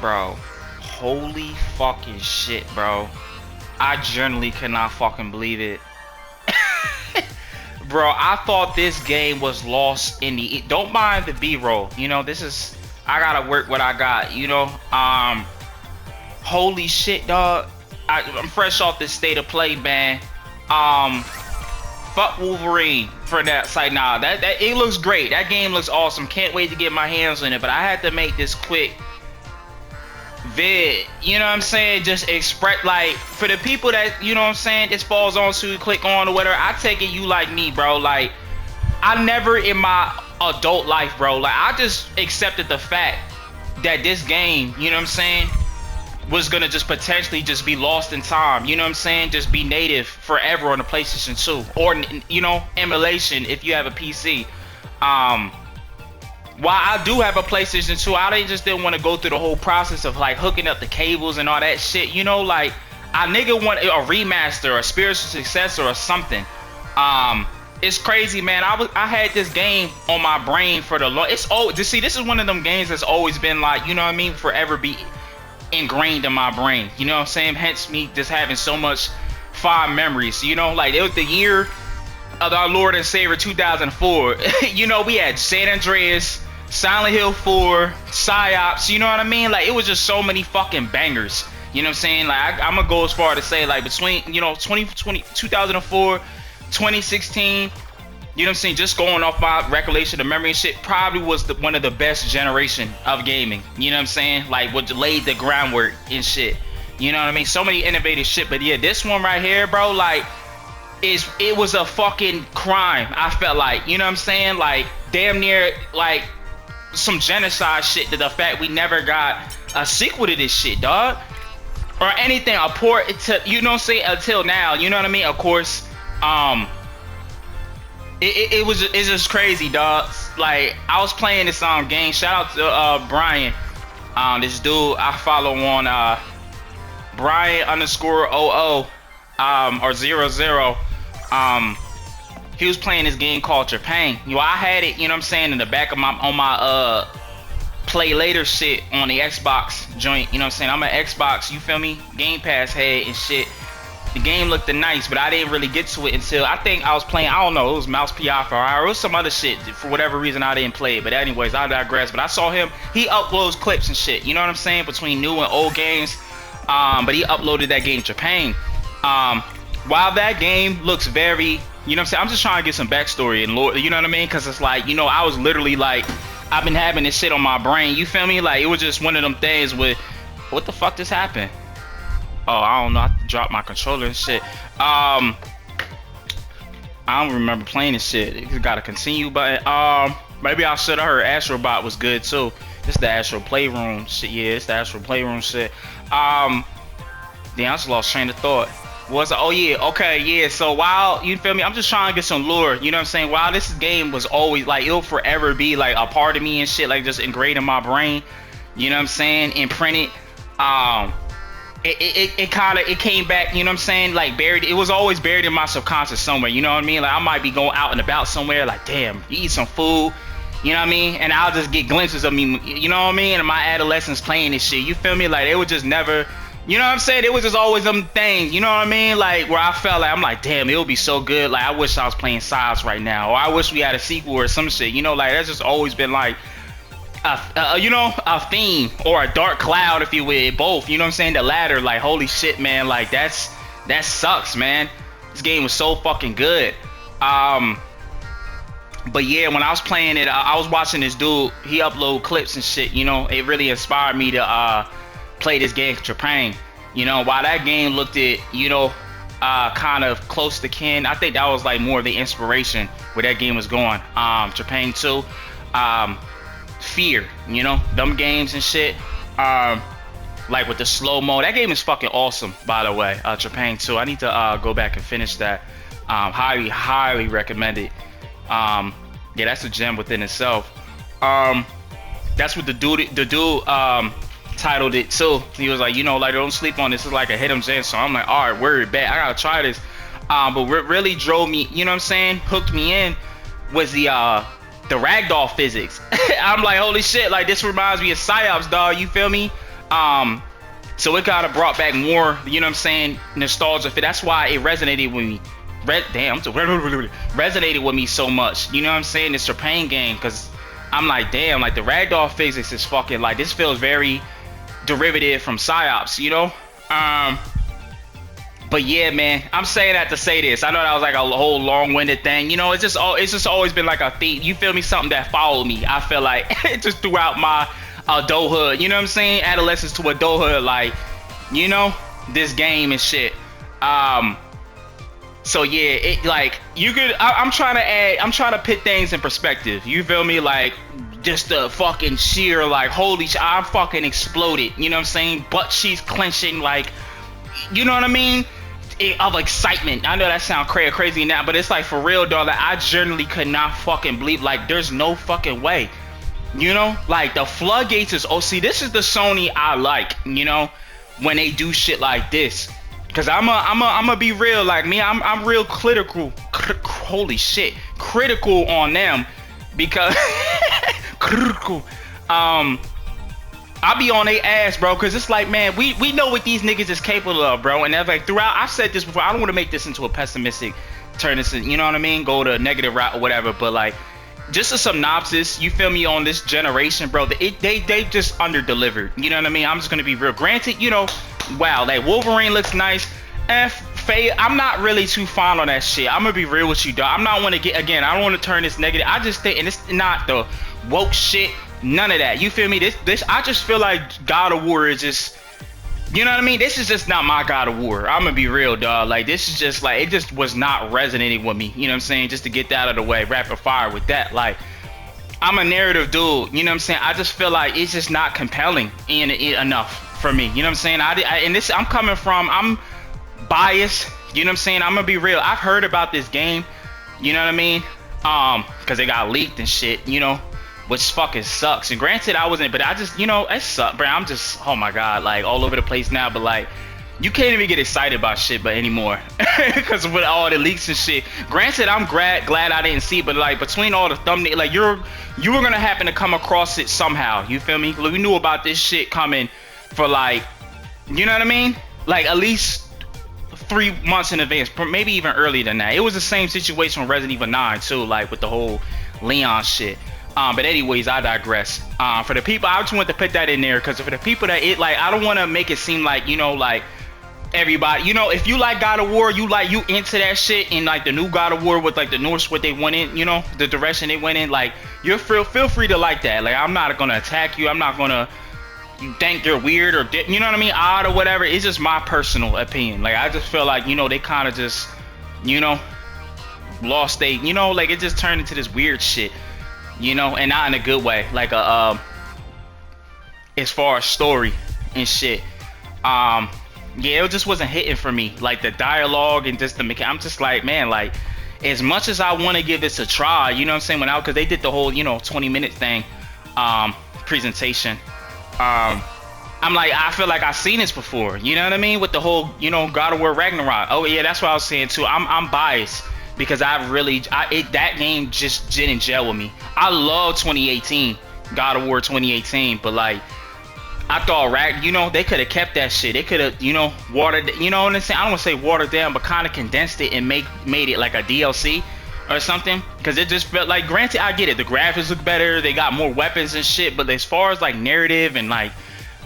Bro, holy fucking shit, bro. I generally cannot fucking believe it. Bro, I thought this game was lost in the... Don't mind the B-roll. You know, this is... I gotta work what I got, you know? Holy shit, dog. I'm fresh off this state of play, man. Fuck Wolverine for that site. Nah, that it looks great. That game looks awesome. Can't wait to get my hands on it. But I had to make this quick vid, you know what I'm saying? Just express, like, for the people that, you know what I'm saying, this falls on to click on or whatever. I take it you like me, bro. Like, I never in my adult life, bro, like, I just accepted the fact that this game, you know what I'm saying, was gonna just potentially just be lost in time, you know what I'm saying, just be native forever on the PlayStation 2, or, you know, emulation if you have a PC. While I do have a PlayStation 2, I just didn't want to go through the whole process of like hooking up the cables and all that shit, you know, like, I nigga want a remaster, a spiritual successor or something. It's crazy, man. I had this game on my brain for the long. It's old. To see, this is one of them games that's always been like, you know what I mean, forever be ingrained in my brain. You know what I'm saying? Hence me just having so much fond memories. You know, like, it was the year of our Lord and Savior 2004. You know, we had San Andreas, Silent Hill 4, Psyops. You know what I mean? Like, it was just so many fucking bangers. You know what I'm saying? Like, I'm gonna go as far to say, like, between, you know, 2004, 2016, you know what I'm saying, just going off my recollection of memory and shit, probably was one of the best generation of gaming. You know what I'm saying? Like, what laid the groundwork and shit. You know what I mean? So many innovative shit. But yeah, this one right here, bro, like, it was a fucking crime, I felt like. You know what I'm saying? Like, damn near, like, some genocide shit, to the fact we never got a sequel to this shit, dog. Or anything, a port to, you know what I'm saying, until now. You know what I mean? Of course, it's just crazy, dog. Like, I was playing this game. Shout out to Brian, this dude I follow on Brian_00 or 00. He was playing this game called Japan. You know, I had it, you know what I'm saying, in the back of my play later shit on the Xbox joint. You know what I'm saying? I'm an Xbox, you feel me, Game Pass head and shit. The game looked nice, but I didn't really get to it until, I think I was playing, I don't know, it was Mouse Piaffa or it was some other shit. For whatever reason, I didn't play it. But anyways, I digress. But I saw him, he uploads clips and shit, you know what I'm saying, between new and old games. But he uploaded that game, Japan. While that game looks very, you know what I'm saying, I'm just trying to get some backstory and lore, you know what I mean? Because it's like, you know, I was literally like, I've been having this shit on my brain, you feel me? Like, it was just one of them things with, what the fuck just happened? Oh, I don't know, I dropped my controller and shit. I don't remember playing this shit. It got a continue button. Maybe I should have heard Astrobot was good too. This the Astro Playroom shit. Yeah, it's the Astro Playroom shit. Damn, I just lost train of thought. Was oh yeah, okay, yeah. So while, you feel me, I'm just trying to get some lore, you know what I'm saying? While this game was always like, it'll forever be like a part of me and shit, like just ingrained in my brain, you know what I'm saying, imprinted. It came back, you know what I'm saying, like buried. It was always buried in my subconscious somewhere, you know what I mean? Like, I might be going out and about somewhere, like, damn, you eat some food, you know what I mean? And I'll just get glimpses of me, you know what I mean, in my adolescence playing this shit, you feel me? Like, it was just never, you know what I'm saying? It was just always them things, you know what I mean? Like, where I felt like, I'm like, damn, it would be so good. Like, I wish I was playing Sides right now, or I wish we had a sequel or some shit, you know? Like, that's just always been like, you know, a theme or a dark cloud, if you will, both, you know what I'm saying? The latter, like, holy shit, man, like, that sucks, man. This game was so fucking good. But yeah, when I was playing it, I was watching this dude, he upload clips and shit, you know, it really inspired me to play this game, Japan. You know, while that game looked at, you know, kind of close to kin, I think that was like more of the inspiration where that game was going. Japan 2, Fear, you know, them games and shit, like with the slow-mo, that game is fucking awesome, by the way. Japan 2, I need to go back and finish that. Highly recommend it. Yeah, that's a gem within itself. That's what the dude titled it too. He was like, you know, like, don't sleep on this, it's like a hidden gem. So I'm like, all right, word, bet, I gotta try this. But what really drove me, you know what I'm saying, hooked me in, was the ragdoll physics. I'm like, holy shit, like, this reminds me of Psyops, dog, you feel me? So it kind of brought back more, you know what I'm saying, nostalgia. That's why it resonated with me. Resonated with me so much. You know what I'm saying? It's a pain game, because I'm like, damn, like the ragdoll physics is fucking like, this feels very derivative from psyops, you know. But yeah, man, I'm saying that to say this. I know that was like a whole long-winded thing. You know, it's just always been like a theme. You feel me? Something that followed me. I feel like just throughout my adulthood. You know what I'm saying? Adolescence to adulthood, like, you know, this game and shit. So yeah, it like you could. I'm trying to put things in perspective. You feel me? Like, just the fucking sheer like, holy shit, I fucking exploded. You know what I'm saying? Butt cheeks clenching, like, you know what I mean? Of excitement. I know that sounds crazy now, but it's like, for real, dog. Like, I generally could not fucking believe, like, there's no fucking way. You know, like, the floodgates is. Oh, see, this is the Sony I like. You know, when they do shit like this, because I'm be real. Like me, I'm real critical. Holy shit, critical on them, because critical. I be on their ass, bro, because it's like, man, we know what these niggas is capable of, bro. And that's like, throughout, I've said this before, I don't want to make this into a pessimistic turn this in, you know what I mean? Go to a negative route or whatever, but like, just a synopsis, you feel me, on this generation, bro, they just under-delivered, you know what I mean? I'm just going to be real. Granted, you know, wow, like, Wolverine looks nice. Faye, I'm not really too fond on that shit. I'm going to be real with you, dog. I'm not want to get, again, I don't want to turn this negative. I just think, and it's not the woke shit, none of that. You feel me? This I just feel like God of War is just, you know what I mean? This is just not my God of War. I'm gonna be real, dog. Like, this is just like, it just was not resonating with me. You know what I'm saying? Just to get that out of the way, rapid fire with that. Like, I'm a narrative dude. You know what I'm saying? I just feel like it's just not compelling enough for me. You know what I'm saying? I'm coming from, I'm biased. You know what I'm saying? I'm gonna be real. I've heard about this game. You know what I mean? Because it got leaked and shit. You know, which fucking sucks. And granted, I wasn't, but I just, you know, it sucked, bro. I'm just, oh my god, like, all over the place now. But like, you can't even get excited about shit but anymore, because with all the leaks and shit. Granted, I'm glad I didn't see it, but like, between all the thumbnail, like, you were gonna happen to come across it somehow. You feel me? We knew about this shit coming for like, you know what I mean? Like, at least 3 months in advance, maybe even earlier than that. It was the same situation with Resident Evil 9 too, like with the whole Leon shit. But anyways, I digress. For the people, I just want to put that in there, because for the people that like, I don't want to make it seem like, you know, like, everybody, you know, if you like God of War, you into that shit, and like the new God of War with like the Norse, what they went in, you know, the direction they went in, like, you're feel free to like that. Like, I'm not gonna attack you. I'm not gonna think you're weird or, you know what I mean, odd or whatever. It's just my personal opinion. Like, I just feel like, you know, they kind of just, you know, lost they, you know, like, it just turned into this weird shit. You know, and not in a good way, like as far as story and shit. Yeah, it just wasn't hitting for me. Like, the dialogue and just the I'm just like, man, like, as much as I want to give this a try, you know what I'm saying, because they did the whole, you know, 20-minute thing, presentation. I'm like, I feel like I've seen this before. You know what I mean? With the whole, you know, God of War Ragnarok. Oh yeah, that's what I was saying too. I'm biased, because that game just didn't gel with me. I love 2018, God of War 2018, but like, I thought you know, they could have kept that shit. They could have, you know, watered, you know what I'm saying? I don't want to say watered down, but kind of condensed it and made it like a DLC or something, because it just felt like, granted, I get it, the graphics look better, they got more weapons and shit, but as far as like narrative and like,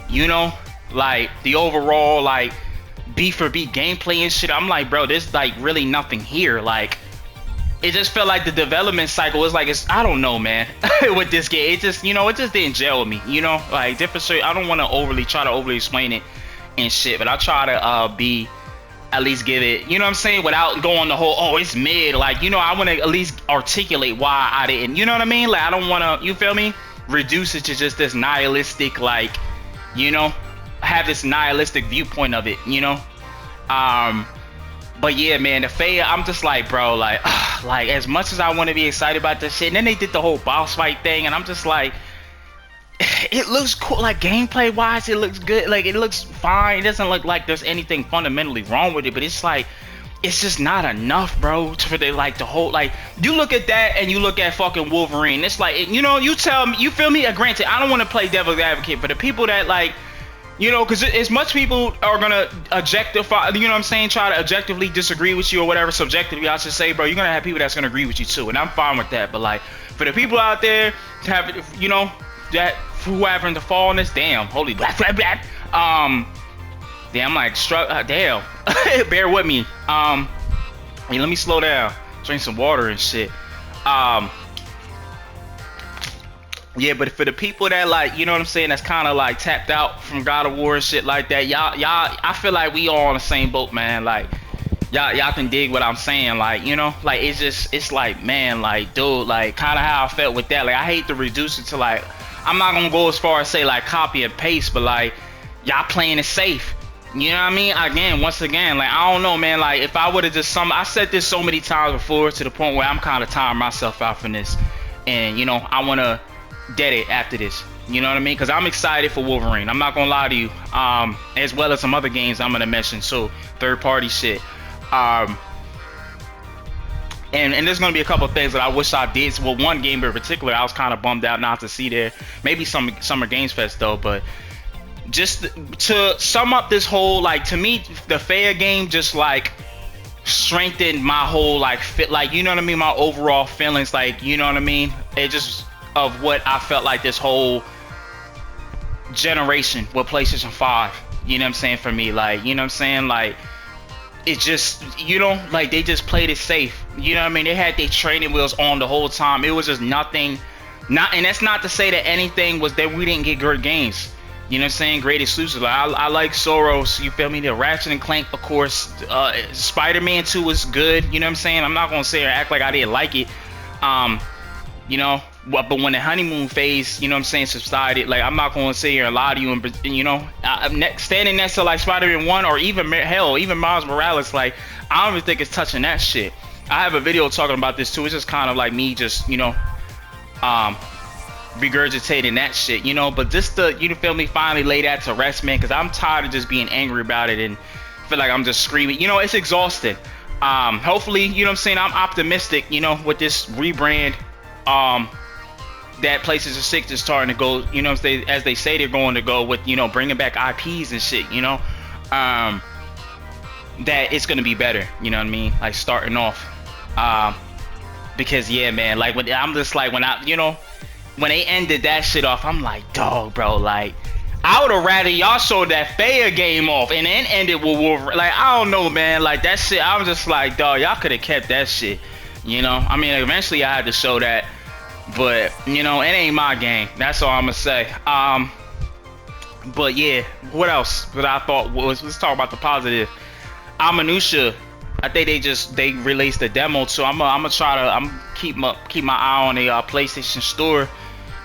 you know, like the overall like beat for beat gameplay and shit, I'm like, bro, there's like really nothing here. Like, it just felt like the development cycle was like, I don't know, man. With this game, it just, you know, it just didn't gel with me, you know, like, different shit. I don't want to try to overly explain it and shit, but I try to at least give it, you know what I'm saying, without going the whole, oh, it's mid, like, you know, I want to at least articulate why I didn't, you know what I mean, like, I don't want to, you feel me, reduce it to just this nihilistic, like, you know, have this nihilistic viewpoint of it, you know. But yeah, man, the Faye, I'm just like, bro, like, like, as much as I want to be excited about this shit, and then they did the whole boss fight thing, and I'm just like, it looks cool, like, gameplay wise, it looks good, like, it looks fine. It doesn't look like there's anything fundamentally wrong with it, but it's like, it's just not enough, bro, for the, like, the whole, like, you look at that and you look at fucking Wolverine, it's like, you know, you tell me, you feel me? Granted, I don't want to play devil's advocate, but the people that, like, You know, because as much people are gonna objectify, you know what I'm saying, try to objectively disagree with you or whatever, subjectively, I should say, bro, you're gonna have people that's gonna agree with you too, and I'm fine with that. But like, for the people out there to have, you know, that who happen to fall in this, damn, holy black, black, black, damn, I'm like, damn, bear with me. Hey, let me slow down, drink some water and shit. Yeah, but for the people that like, you know what I'm saying, that's kind of like tapped out from God of War and shit like that, y'all, I feel like we all on the same boat, man. Like, y'all can dig what I'm saying, like, you know, like it's like, man, like, dude, like, kind of how I felt with that. Like, I hate to reduce it to like, I'm not gonna go as far as say like copy and paste, but like, y'all playing it safe. You know what I mean? Again, once again, like, I don't know, man. Like, if I would have just I said this so many times before to the point where I'm kind of tiring myself out from this, and you know, I wanna dead it after this, you know what I mean? Because I'm excited for Wolverine, I'm not gonna lie to you, as well as some other games I'm gonna mention, so third party shit, and there's gonna be a couple of things that I wish I did. Well, one game in particular I was kind of bummed out not to see there, maybe some Summer Games Fest though. But just to sum up this whole, like, to me, the Faya game just like strengthened my whole like fit, like, you know what I mean, my overall feelings, like, you know what I mean, it just of what I felt like this whole generation with PlayStation 5, you know what I'm saying, for me, like, you know what I'm saying, like, it just, you know, like, they just played it safe, you know what I mean, they had their training wheels on the whole time, it was just nothing, and that's not to say that anything was that we didn't get good games, you know what I'm saying, great exclusives. Like, I like Soros, you feel me, the Ratchet and Clank, of course, Spider-Man 2 was good, you know what I'm saying, I'm not gonna say or act like I didn't like it, you know, but when the honeymoon phase, you know what I'm saying, subsided, like, I'm not going to sit here and lie to you, and you know, standing next to like Spider-Man 1 or even hell, even Miles Morales, like, I don't even think it's touching that shit. I have a video talking about this too. It's just kind of like me just, you know, regurgitating that shit, you know, but just to, you feel me, finally lay that to rest, man, because I'm tired of just being angry about it and feel like I'm just screaming, you know, it's exhausting. Hopefully, you know what I'm saying, I'm optimistic, you know, with this rebrand, that PlayStation 6 is starting to go, you know, as they say they're going to go with, you know, bringing back IPs and shit, you know, that it's going to be better, you know what I mean, like, starting off, because, yeah, man, like, when I'm just like, when I, you know, when they ended that shit off, I'm like, dog, bro, like, I would have rather y'all showed that Faya game off and then ended with Wolverine. Like, I don't know, man, like, that shit, I was just like, dog, y'all could have kept that shit, you know, I mean, eventually I had to show that. But, you know, it ain't my game. That's all I'm gonna say. But yeah, what else? What I thought was, let's talk about the positive. Minutia, I think they released a demo, so I'm gonna try to keep my eye on the PlayStation Store,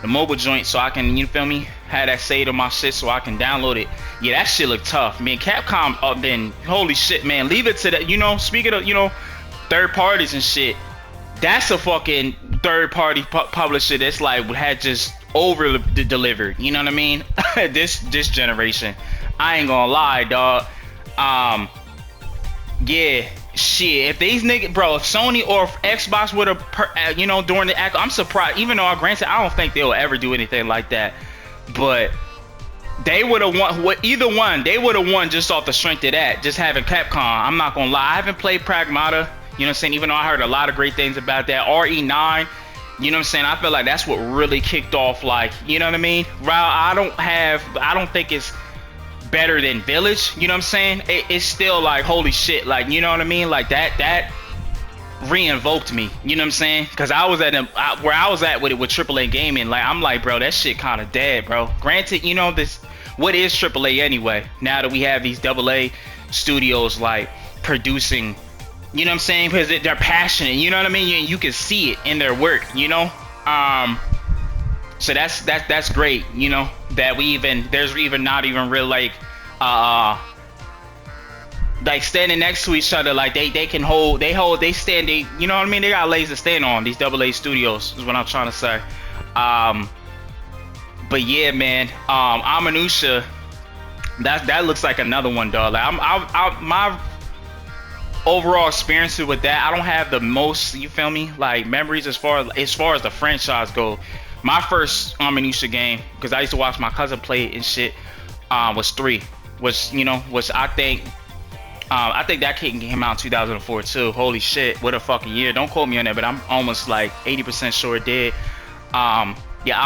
the mobile joint, so I can, you feel me, have that saved on my shit so I can download it. Yeah, that shit look tough, man. Capcom, then holy shit, man. Leave it to that. You know, speaking of, you know, third parties and shit. That's a fucking third-party publisher that's like had just over delivered. You know what I mean? this generation, I ain't gonna lie, dog. Yeah, shit. If these niggas, bro, if Sony or if Xbox would have, you know, during the act, I'm surprised. Even though, granted, I don't think they'll ever do anything like that, but they would have won. Either one, they would have won just off the strength of that. Just having Capcom. I'm not gonna lie. I haven't played Pragmata. You know what I'm saying? Even though I heard a lot of great things about that. RE9, you know what I'm saying? I feel like that's what really kicked off, like, you know what I mean? I don't think it's better than Village, you know what I'm saying? It's still like, holy shit, like, you know what I mean? Like, that re-invoked me, you know what I'm saying? Because I was at where I was at with it with AAA gaming, like, I'm like, bro, that shit kind of dead, bro. Granted, you know, what is AAA anyway? Now that we have these AA studios, like, producing, you know what I'm saying? Because they're passionate, you know what I mean? You can see it in their work, you know? So that's great, you know, that there's even not even real, like standing next to each other, like they can hold, they stand, you know what I mean? They got legs to stand on, these AA studios, is what I'm trying to say. But yeah, man, Minutia, that looks like another one, dog. Like, my overall experience with that, I don't have the most, you feel me, like, memories as far as the franchise go. My first Minutia game, because I used to watch my cousin play it and shit, was 3, was, you know, was I think that kid came out in 2004 too. Holy shit, what a fucking year. Don't quote me on that, but I'm almost like 80% sure it did. Yeah,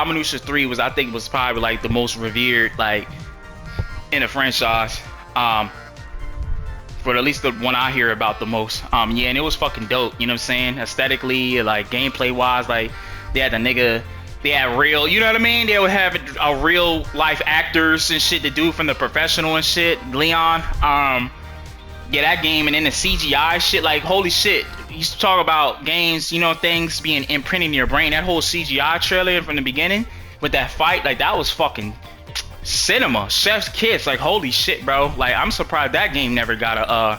Aminusa 3 was, I think, was probably like the most revered, like, in the franchise. For at least the one I hear about the most. Yeah, and it was fucking dope, you know what I'm saying? Aesthetically, like gameplay wise, like they had they had real, you know what I mean? They would have a real life actors and shit to do from the professional and shit. Leon, yeah, that game, and then the CGI shit, like holy shit. You used to talk about games, you know, things being imprinted in your brain. That whole CGI trailer from the beginning with that fight, like that was fucking cinema, chef's kiss. Like holy shit, bro. Like I'm surprised that game never got a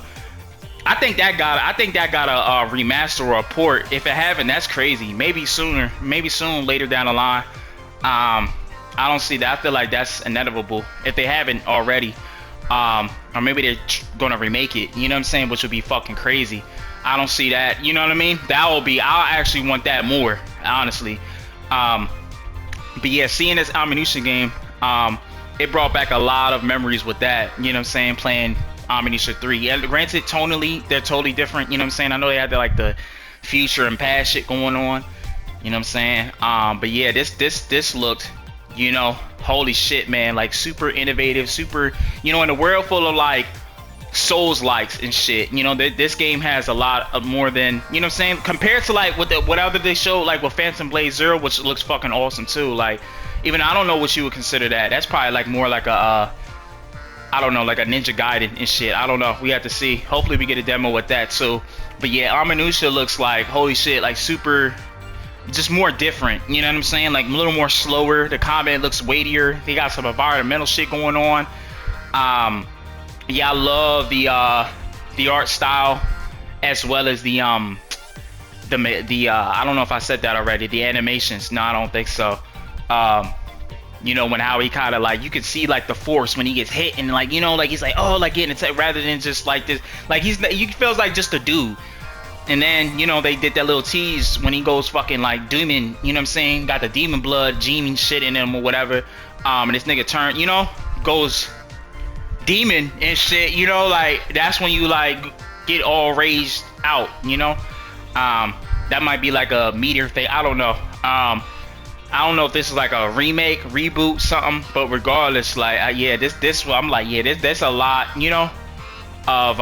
I think that got a remaster or a port. If it haven't, that's crazy. Maybe sooner, maybe soon, later down the line. I don't see that. I feel like that's inevitable if they haven't already. Or maybe they're gonna remake it, you know what I'm saying, which would be fucking crazy. I don't see that, you know what I mean? That will be, I'll actually want that more, honestly. But yeah, seeing this Aminusa game, it brought back a lot of memories with that, you know what I'm saying, playing Aminusa 3. Yeah, granted, tonally, they're totally different, you know what I'm saying? I know they had like the future and past shit going on, you know what I'm saying? But yeah, this looked, you know, holy shit, man, like super innovative, super, you know, in a world full of like Souls likes and shit, you know, this game has a lot of more than, you know what I'm saying, compared to like what other they showed, like with Phantom Blade Zero, which looks fucking awesome too. Like, even I don't know what you would consider that. That's probably like more like a I don't know, like a Ninja Gaiden and shit. I don't know, we have to see. Hopefully we get a demo with that too. But yeah, Aminusa looks like holy shit, like super, just more different, you know what I'm saying? Like a little more slower. The combat looks weightier. They got some environmental shit going on. Yeah, I love the art style, as well as the I don't know if I said that already. The animations. No, I don't think so. You know, when how he kind of like, you can see like the force when he gets hit, and like, you know, like he's like, oh, like getting attacked, rather than just like this, like he feels like just a dude. And then, you know, they did that little tease when he goes fucking like demon, you know what I'm saying? Got the demon blood, genie shit in him or whatever. And this nigga turn, you know, goes demon and shit, you know, like that's when you like get all raised out, you know. That might be like a meteor thing. I don't know. I don't know if this is like a remake, reboot, something. But regardless, like yeah, this I'm like, yeah, this a lot, you know, of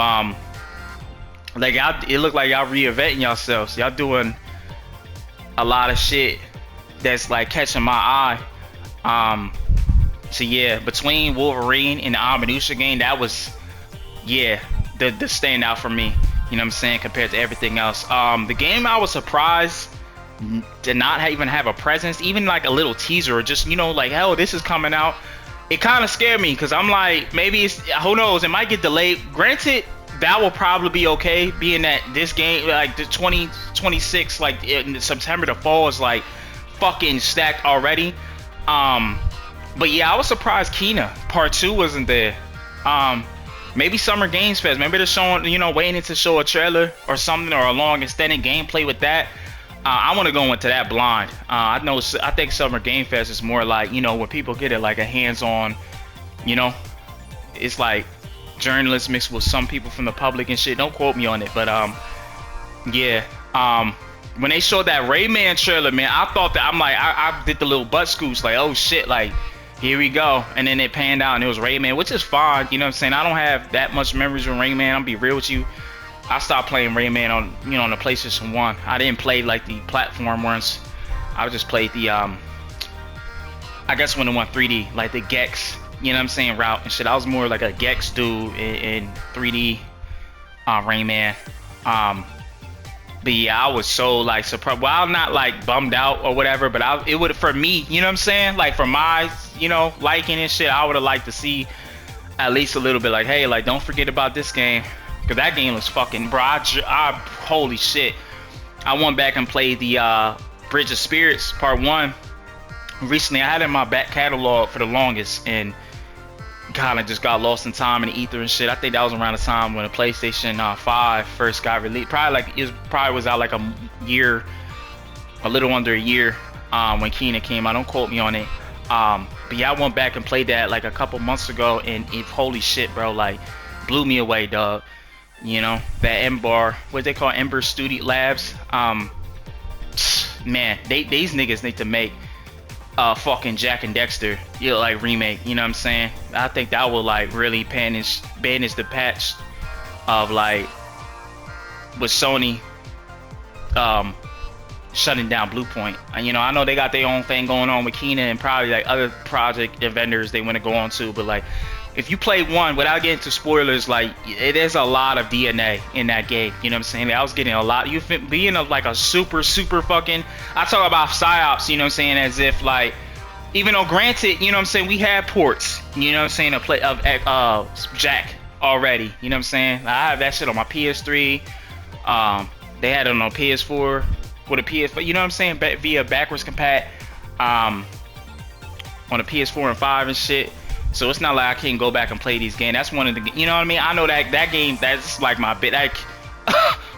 like it looked like y'all reinventing yourselves. Y'all doing a lot of shit that's like catching my eye. So yeah, between Wolverine and the Aminusa game, that was, yeah, the standout for me. You know what I'm saying, compared to everything else. The game, I was surprised did not even have a presence, even like a little teaser, or just, you know, like, hell, this is coming out. It kind of scared me, because I'm like, maybe it's, who knows, it might get delayed. Granted, that will probably be okay, being that this game, like the 2026, like in September, the fall is like fucking stacked already. But yeah, I was surprised Kina Part 2 wasn't there. Maybe Summer Games Fest. Maybe they're showing, you know, waiting to show a trailer or something, or a long extended gameplay with that. I want to go into that blind. I think Summer Game Fest is more like, you know, when people get it like a hands-on, you know, it's like journalists mixed with some people from the public and shit. Don't quote me on it, but yeah. When they showed that Rayman trailer, man, I thought that, I'm like, I did the little butt scoops, like, oh shit, like, here we go. And then it panned out and it was Rayman, which is fine, you know what I'm saying? I don't have that much memories of Rayman, I'll be real with you. I stopped playing Rayman on, you know, on the PlayStation 1. I didn't play like the platform ones. I just played the I guess when it went 3D, like the Gex, you know what I'm saying, route and shit. I was more like a Gex dude in 3D Rayman. But yeah, I was so like surprised. Well, I'm not like bummed out or whatever, but it would, for me, you know what I'm saying, like for my, you know, liking and shit, I would have liked to see at least a little bit, like, hey, like, don't forget about this game, because that game was fucking, bro, I holy shit. I went back and played the Bridge of Spirits Part 1 recently. I had it in my back catalog for the longest, and kind of just got lost in time and ether and shit. I think that was around the time when the PlayStation 5 first got released. Probably was out like a year, a little under a year, when Kena came out. Don't quote me on it. But But yeah, I went back and played that like a couple months ago, and holy shit, bro, like blew me away, dog. You know, that Ember, what they call Ember Studio Labs. Man, these niggas need to make fucking Jack and Dexter, you know, like remake. You know what I'm saying? I think that will like really banish the patch of like with Sony shutting down Bluepoint. And you know, I know they got their own thing going on with Kena and probably like other project and vendors they want to go on to, but like if you play one, without getting to spoilers, like there's a lot of DNA in that game. You know what I'm saying? I was getting a lot. You being like a super fucking. I talk about psyops. You know what I'm saying? As if like, even though granted, you know what I'm saying, we had ports. You know what I'm saying? A play of Jack already. You know what I'm saying? I have that shit on my PS3. They had it on PS4 with a PS4. You know what I'm saying? Via backwards compat. On a PS4 and 5 and shit. So it's not like I can't go back and play these games. That's one of the, you know what I mean? I know that game, that's like my bit. Like,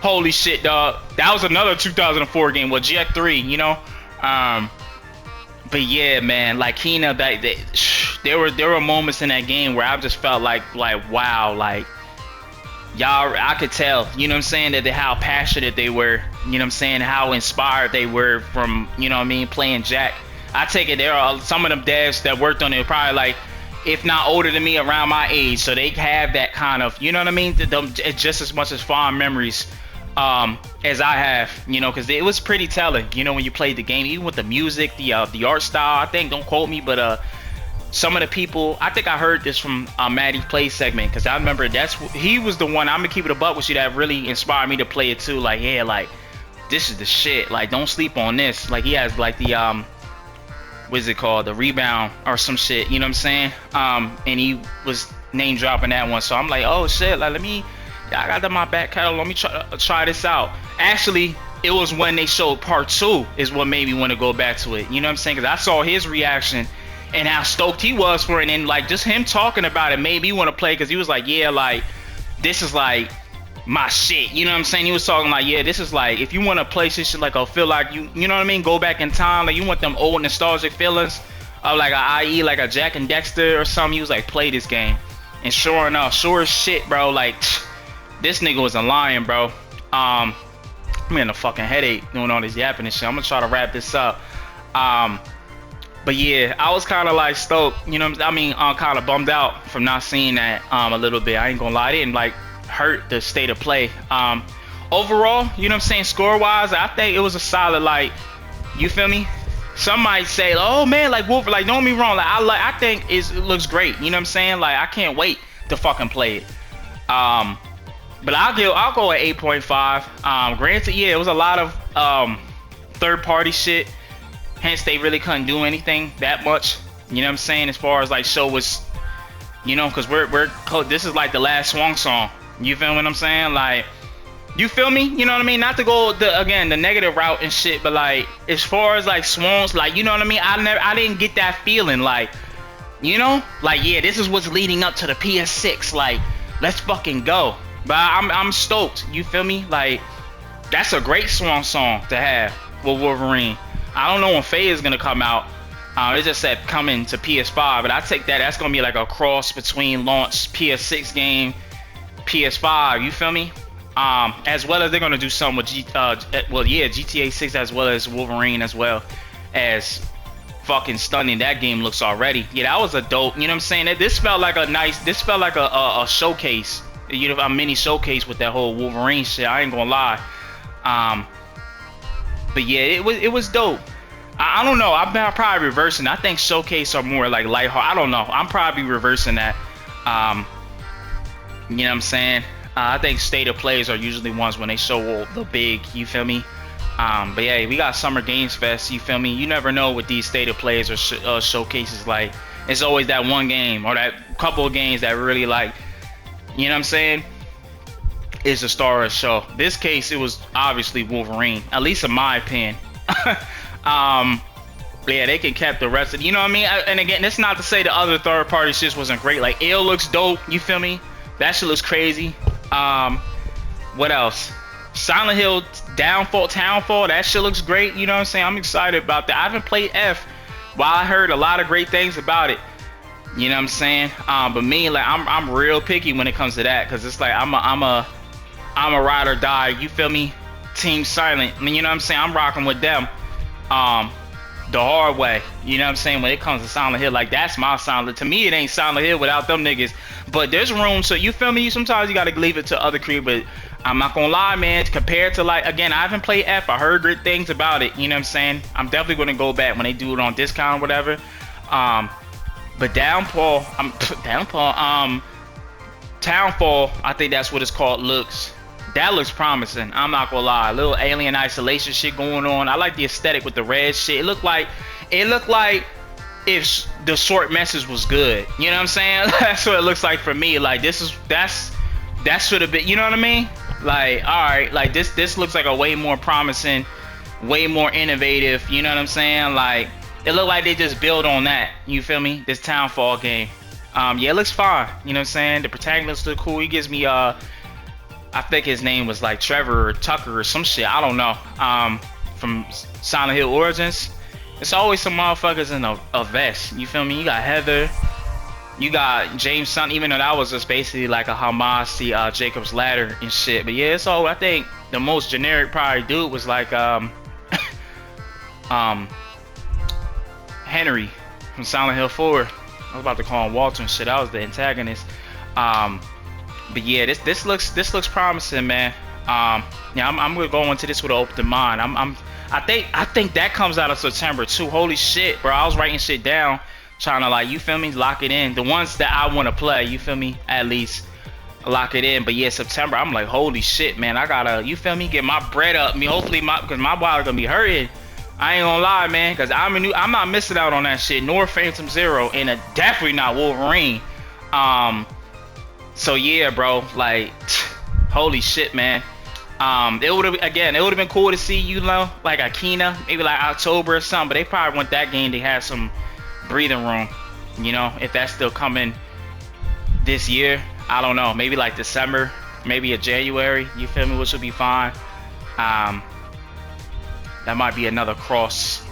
holy shit, dog. That was another 2004 game with Jet 3, you know? But yeah, man, like Kena, there were moments in that game where I just felt like wow, like y'all, I could tell, you know what I'm saying, that how passionate they were, you know what I'm saying, how inspired they were from, you know what I mean, playing Jack. I take it there are some of them devs that worked on it probably like, if not older than me, around my age, so they have that kind of, you know what I mean, just as much as fond memories as I have, you know, because it was pretty telling, you know, when you played the game, even with the music, the art style. I think, don't quote me, but some of the people, I think I heard this from Maddie Play segment, because I remember he was the one, I'm gonna keep it a buck with you, that really inspired me to play it too. Like, yeah, like this is the shit, like don't sleep on this. Like he has like the what is it called, the rebound or some shit, you know what I'm saying? And he was name dropping that one, so I'm like, oh shit, like I got that in my back catalog, let me try this out. Actually, it was when they showed part 2 is what made me want to go back to it, you know what I'm saying? Because I saw his reaction and how stoked he was for it, and like just him talking about it made me want to play, because he was like, yeah, like this is like my shit, you know what I'm saying? He was talking like, yeah, this is like, if you want to play this shit, like I'll feel like you know what I mean, go back in time, like you want them old nostalgic feelings of like a IE, like a Jack and Dexter or something. He was like, play this game. And sure enough, sure as shit, bro, like this nigga was a lion, bro. I'm in a fucking headache doing all this yapping and shit. I'm gonna try to wrap this up. But yeah, I was kind of like stoked, you know what I mean, kind of bummed out from not seeing that a little bit. I ain't gonna lie, I didn't like hurt the state of play. Overall, you know what I'm saying, score wise, I think it was a solid, like, you feel me? Some might say, oh man, like Wolf, like don't get me wrong, like I think it looks great, you know what I'm saying? Like I can't wait to fucking play it. But I'll go at 8.5. Granted, yeah, it was a lot of third party shit, hence they really couldn't do anything that much, you know what I'm saying, as far as like show was, you know, because this is like the last Swan song. You feel what I'm saying? Like, you feel me? You know what I mean? Not to go the negative route and shit, but like as far as like Swans, like, you know what I mean? I didn't get that feeling, like, you know, like, yeah, this is what's leading up to the PS6. Like, let's fucking go. But I'm stoked. You feel me? Like, that's a great Swan song to have with Wolverine. I don't know when Faye is gonna come out. It just said coming to PS5, but I take that. That's gonna be like a cross between launch PS6 game, PS5, you feel me? As well as they're gonna do something with GTA 6 as well as Wolverine, as well as fucking stunning that game looks already. Yeah, that was a dope, you know what I'm saying? This felt like a showcase, you know, a mini showcase with that whole Wolverine shit. I ain't gonna lie. But yeah, it was dope. I don't know, I'm probably reversing. I think showcase are more like lighthearted. I don't know, I'm probably reversing that. You know what I'm saying? I think state of plays are usually ones when they show the big, you feel me? But yeah, we got Summer Games Fest, you feel me? You never know with these state of plays or showcases. Like, it's always that one game or that couple of games that really, like, you know what I'm saying, is the star of the show. This case, it was obviously Wolverine, at least in my opinion. Yeah, they can cap the rest of, you know what I mean? And again, that's not to say the other third party shit wasn't great. Like, Ale looks dope, you feel me? That shit looks crazy. What else? Silent Hill Townfall, that shit looks great, you know what I'm saying? I'm excited about that. I haven't played F, while I heard a lot of great things about it, you know what I'm saying? But me, like, I'm real picky when it comes to that, cause it's like I'm a ride or die. You feel me? Team Silent. I mean, you know what I'm saying? I'm rocking with them. The hard way. You know what I'm saying? When it comes to Silent Hill, like, that's my Silent. To me, it ain't Silent Hill without them niggas. But there's room. So you feel me? Sometimes you gotta leave it to other creators. But I'm not gonna lie, man. Compared to, like, again, I haven't played F. I heard great things about it. You know what I'm saying? I'm definitely gonna go back when they do it on discount or whatever. But Downfall, Townfall, I think that's what it's called, that looks promising. I'm not gonna lie. A little alien isolation shit going on. I like the aesthetic with the red shit. It looked like if the short message was good. You know what I'm saying? That's what it looks like for me. Like, that should have been, you know what I mean? Like, alright, like this looks like a way more promising, way more innovative, you know what I'm saying? Like, it looked like they just build on that. You feel me? This Townfall game. Yeah, it looks fine. You know what I'm saying? The protagonist look cool. He gives me I think his name was like Trevor or Tucker or some shit. I don't know. From Silent Hill Origins. It's always some motherfuckers in a vest. You feel me? You got Heather. You got James Sun, even though that was just basically like a homage to Jacob's Ladder and shit. But yeah, so I think the most generic probably dude was like Henry from Silent Hill 4. I was about to call him Walter and shit. That was the antagonist. But yeah, this looks promising, man. Yeah, I'm gonna go into this with an open mind. I think that comes out of September too. Holy shit, bro! I was writing shit down, trying to, like, you feel me, lock it in. The ones that I want to play, you feel me, at least lock it in. But yeah, September, I'm like, holy shit, man! I gotta, you feel me, get my bread up. Hopefully because my wallet gonna be hurting. I ain't gonna lie, man, because I'm not missing out on that shit. Nor Phantom Zero, and definitely not Wolverine. So yeah, bro, like, holy shit, man. It would have been cool to see, you know, like Akina, maybe like October or something. But they probably want that game to have some breathing room, you know, if that's still coming this year. I don't know, maybe like December, maybe a January. You feel me? Which would be fine. That might be another cross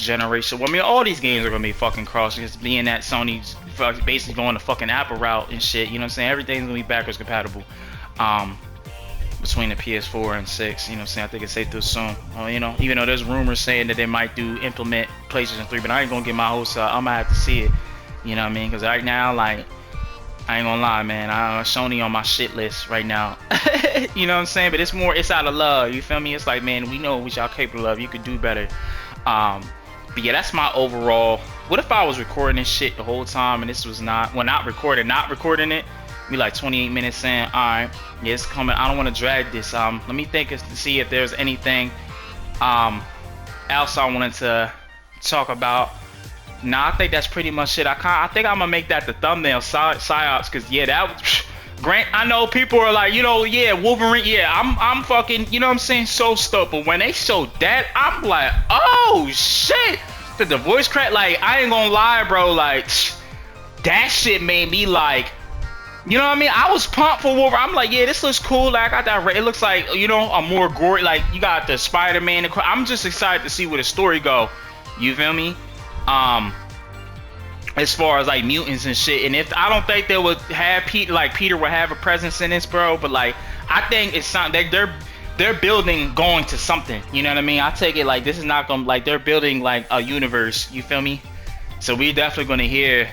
generation. Well, I mean, all these games are gonna be fucking cross, just being that Sony's basically going the fucking Apple route and shit. You know what I'm saying? Everything's gonna be backwards compatible. Between the PS4 and 6, you know what I'm saying? I think it's safe to assume. You know, even though there's rumors saying that they might implement PlayStation 3, but I ain't gonna get my hopes up. I'm gonna have to see it. You know what I mean? Because right now, like, I ain't gonna lie, man. Sony on my shit list right now. You know what I'm saying? But it's out of love. You feel me? It's like, man, we know what y'all capable of. You could do better. But yeah, that's my overall. What if I was recording this shit the whole time and this was not recording it? Be like 28 minutes in. Alright, yeah, it's coming. I don't want to drag this. Let me think to see if there's anything else I wanted to talk about. Nah, I think that's pretty much it. I think I'm gonna make that the thumbnail, psyops, because yeah, that Grant, I know people are like, you know, yeah, Wolverine, yeah, I'm fucking, you know what I'm saying, so stoked. But when they showed that, I'm like, oh shit, the voice crack. Like, I ain't gonna lie, bro, like, that shit made me like, you know what I mean? I was pumped for Wolverine. I'm like, yeah, this looks cool. Like, I got that. It looks like, you know, a more gory. Like, you got the Spider-Man. I'm just excited to see where the story go. You feel me? As far as like mutants and shit. And if I don't think they would have Peter would have a presence in this, bro. But like, I think it's something they're building going to something. You know what I mean? I take it like this is not gonna, like, they're building like a universe. You feel me? So we definitely gonna hear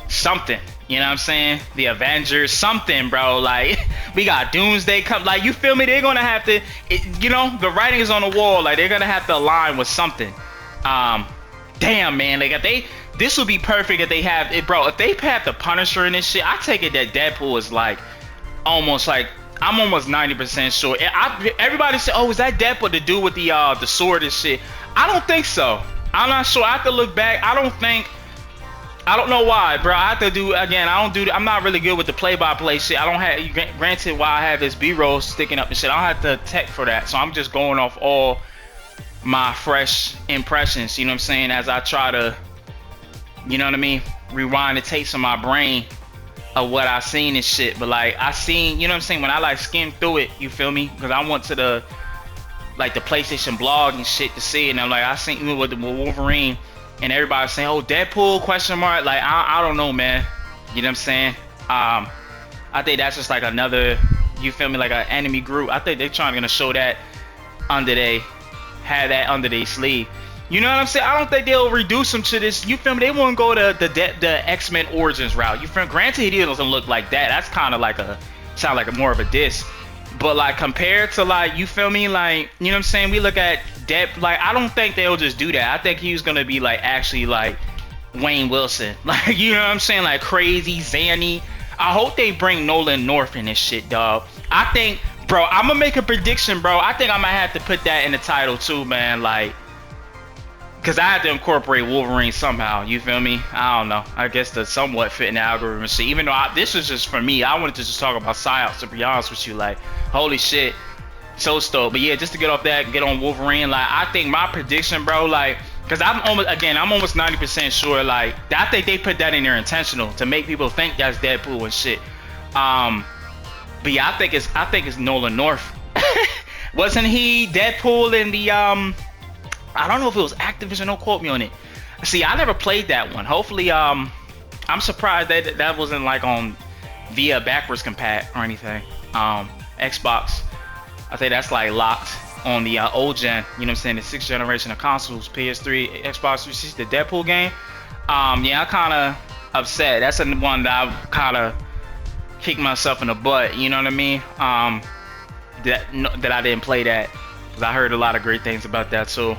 something, you know what I'm saying? The Avengers, something, bro. Like, we got Doomsday come. Like, you feel me? They're gonna have to, you know, the writing is on the wall. Like, they're gonna have to align with something. Damn, man. Like, this would be perfect if they have it, bro. If they have the Punisher in this shit, I take it that Deadpool is like almost like, I'm almost 90% sure. Everybody said, oh, is that Deadpool to do with the sword and shit? I don't think so. I'm not sure. I have to look back. I don't know why, bro. I have to do, again, I'm not really good with the play-by-play shit. I don't have, granted, why I have this B-roll sticking up and shit, I don't have the tech for that. So I'm just going off all my fresh impressions, you know what I'm saying, as I try to, you know what I mean, rewind the tapes in my brain of what I seen and shit. But like, I seen, you know what I'm saying, when I like skimmed through it, you feel me, because I went to like the PlayStation blog and shit to see, and I'm like, I seen you with Wolverine, and everybody saying, oh, Deadpool question mark. Like I don't know, man. You know what I'm saying? I think that's just like another, you feel me, like an enemy group. I think they're trying to show that under their sleeve. You know what I'm saying? I don't think they'll reduce them to this. You feel me? They won't go to the X-Men Origins route. You feel me? Granted, he doesn't look like that. That's kind of like sound like more of a diss. But like compared to like, you feel me? Like, you know what I'm saying? We look at like, I don't think they'll just do that. I think he was gonna be like actually like Wayne Wilson. Like, you know what I'm saying? Like crazy, zany. I hope they bring Nolan North in this shit, dog. I think, bro, I'm gonna make a prediction, bro. I think I might have to put that in the title too, man. Like, cause I had to incorporate Wolverine somehow. You feel me? I don't know. I guess the somewhat fit in the algorithm. See, even though this is just for me, I wanted to just talk about psyops. To be honest with you, like, holy shit, so stoked. But yeah, just to get off that, get on Wolverine. Like, I think my prediction, bro, like, cause I'm almost 90% sure. Like, I think they put that in there intentional to make people think that's Deadpool and shit. But yeah, I think it's Nolan North. Wasn't he Deadpool in the I don't know if it was Activision, don't quote me on it. See, I never played that one. Hopefully, I'm surprised that wasn't like on via backwards compat or anything. Xbox, I think that's like locked on the old gen, you know what I'm saying, the 6th generation of consoles, PS3, Xbox 360, the Deadpool game. Yeah, I kind of upset. That's the one that I kind of kicked myself in the butt, you know what I mean? That I didn't play that, because I heard a lot of great things about that. So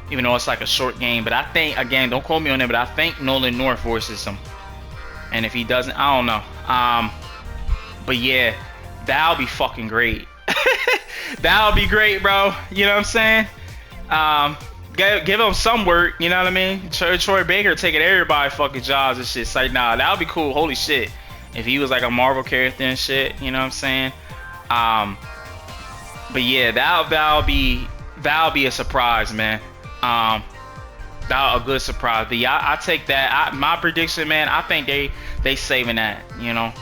even though it's like a short game, but I think, again, don't quote me on it, but I think Nolan North voices him, and if he doesn't, I don't know. But yeah, that'll be fucking great. That'll be great, bro. You know what I'm saying? Give him some work, you know what I mean? Troy Baker taking everybody fucking jobs and shit. It's like, nah, that'll be cool. Holy shit, if he was like a Marvel character and shit, you know what I'm saying? But yeah, that'll be a surprise, man. That'll a good surprise. But yeah, I take that. My prediction, man, I think they saving that, you know,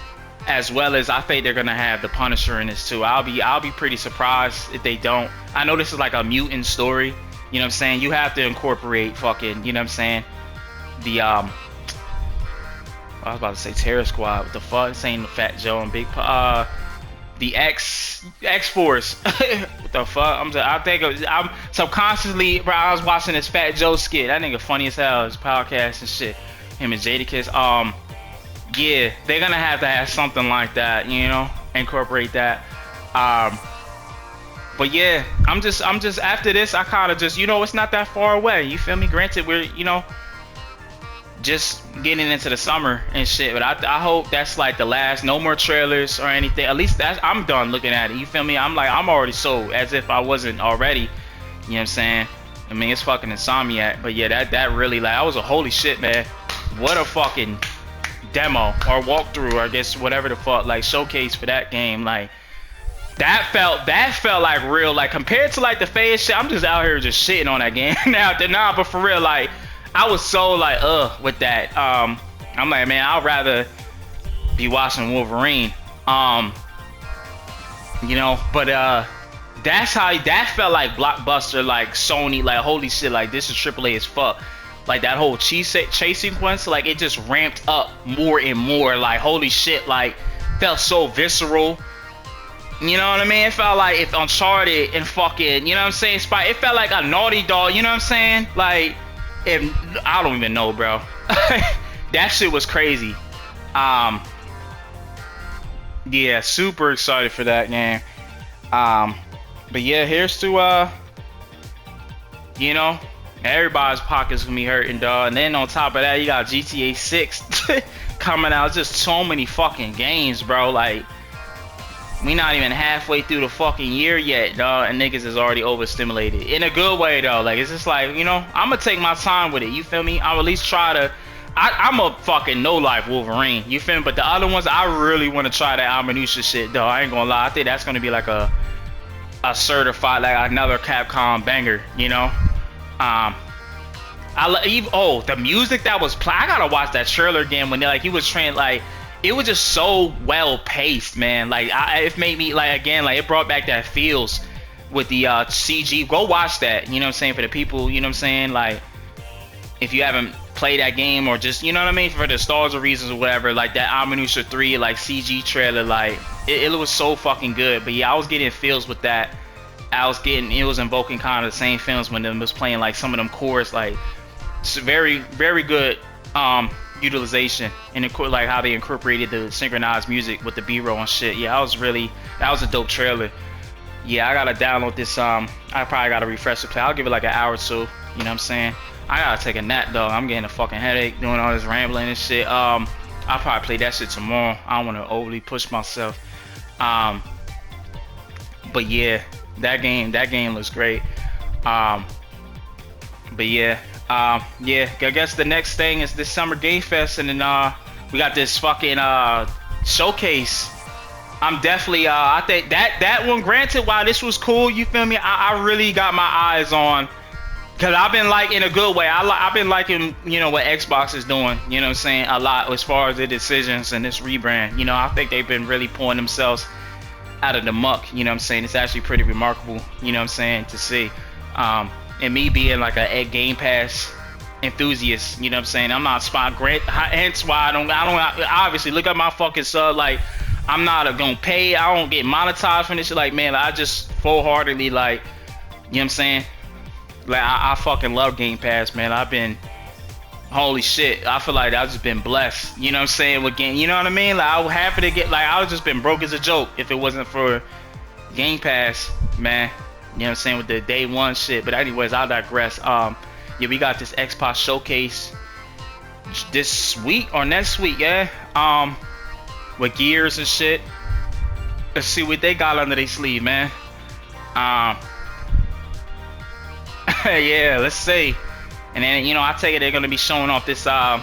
as well as I think they're gonna have the Punisher in this too. I'll be pretty surprised if they don't. I know this is like a mutant story, you know what I'm saying? You have to incorporate fucking, you know what I'm saying, the I was about to say Terror Squad. What the fuck? Saying Fat Joe and Big the X-Force. What the fuck? I'm subconsciously, bro, I was watching this Fat Joe skit. That nigga funny as hell, his podcast and shit. Him and Jadakiss. Yeah, they're gonna have to have something like that, you know, incorporate that. But yeah, I'm just after this, I kind of just, you know, it's not that far away. You feel me? Granted, we're, you know, just getting into the summer and shit, but I hope that's like the last, no more trailers or anything. At least I'm done looking at it. You feel me? I'm already sold, as if I wasn't already. You know what I'm saying? I mean, it's fucking Insomniac, but yeah, that really, like, I was a holy shit, man. What a fucking demo or walkthrough, or I guess whatever the fuck, like showcase for that game. Like, that felt like real, like compared to like the phase shit. I'm just out here just shitting on that game now, but for real, like, I was so like with that. I'm like, man, I'd rather be watching Wolverine. You know, but that's how that felt like blockbuster, like Sony, like holy shit, like this is AAA as fuck. Like that whole chase sequence, like it just ramped up more and more. Like holy shit, like felt so visceral. You know what I mean? It felt like if Uncharted and fucking, you know what I'm saying, it felt like a Naughty Dog. You know what I'm saying? Like, if I don't even know, bro. That shit was crazy. Yeah, super excited for that game. But yeah, here's to you know, everybody's pockets gonna be hurting, dog. And then on top of that, you got GTA 6 coming out. Just so many fucking games, bro. Like, we not even halfway through the fucking year yet, dog, and niggas is already overstimulated. In a good way, though. Like, it's just like, you know, I'm gonna take my time with it. You feel me? I'll at least try to. I'm a fucking no-life Wolverine. You feel me? But the other ones, I really want to try that Aminutia shit, though. I ain't gonna lie. I think that's gonna be like a certified, like another Capcom banger, you know? The music that was playing. I gotta watch that trailer again when he was trained, like, it was just so well paced, man. Like, it made me, like, again, like, it brought back that feels with the CG. Go watch that. You know what I'm saying, for the people. You know what I'm saying, like if you haven't played that game or just, you know what I mean, for the stars or reasons or whatever, like that Aminusa 3 like CG trailer, like it was so fucking good. But yeah, I was getting feels with that. It was invoking kind of the same feelings when them was playing like some of them chorus, like it's very very good utilization and like how they incorporated the synchronized music with the B-roll and shit. Yeah, that was a dope trailer. Yeah, I gotta download this. I probably gotta refresh the play. I'll give it like an hour or two. You know what I'm saying? I gotta take a nap though. I'm getting a fucking headache doing all this rambling and shit. I'll probably play that shit tomorrow. I don't want to overly push myself. But yeah, that game looks great. But yeah, yeah. I guess the next thing is this Summer Game Fest, and then we got this fucking showcase. I'm definitely I think that one, granted, while this was cool, you feel me, I really got my eyes on, because I've been like, in a good way, I've been liking, you know, what Xbox is doing, you know what I'm saying, a lot as far as the decisions and this rebrand. You know, I think they've been really pulling themselves out of the muck, you know what I'm saying. It's actually pretty remarkable, you know what I'm saying, to see. And me being like a Game Pass enthusiast, you know what I'm saying, I'm not spot great, hence why I don't obviously look at my fucking sub, like I'm not gonna pay, I don't get monetized from this shit. Like, man, I just full-heartedly, like, you know what I'm saying, like I fucking love Game Pass, man. I've been, holy shit, I feel like I've just been blessed, you know what I'm saying, with game, you know what I mean, like I was happy to get, like I was just been broke as a joke if it wasn't for Game Pass, man, you know what I'm saying, with the day one shit. But anyways, I digress. Yeah, we got this Xbox showcase this week or next week, yeah, with Gears and shit. Let's see what they got under their sleeve, man. Yeah, let's see. And then, you know, I take it they're gonna be showing off this a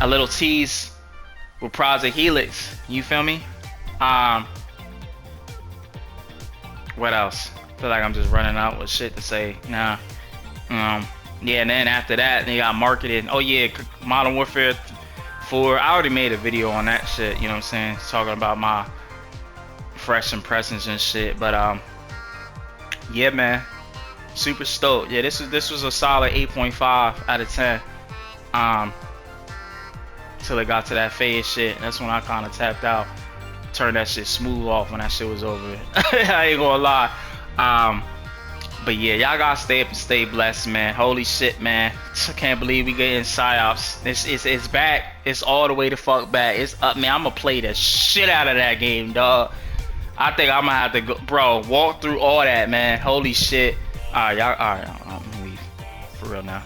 little tease with Project Helix. You feel me? What else? I feel like I'm just running out with shit to say. Nah. Yeah, and then after that they got marketed. Oh yeah, Modern Warfare 4. I already made a video on that shit, you know what I'm saying, talking about my fresh impressions and shit. But yeah, man, super stoked. Yeah, this was a solid 8.5 out of 10. Till it got to that phase shit. That's when I kind of tapped out, turned that shit smooth off when that shit was over. I ain't gonna lie. But yeah, y'all gotta stay up and stay blessed, man. Holy shit, man. I can't believe we getting PsyOps. It's back. It's all the way the fuck back. It's up, man. I'm gonna play the shit out of that game, dog. I think I'm gonna have to go, bro, walk through all that, man. Holy shit. Alright, y'all, alright, I'm gonna leave. For real now.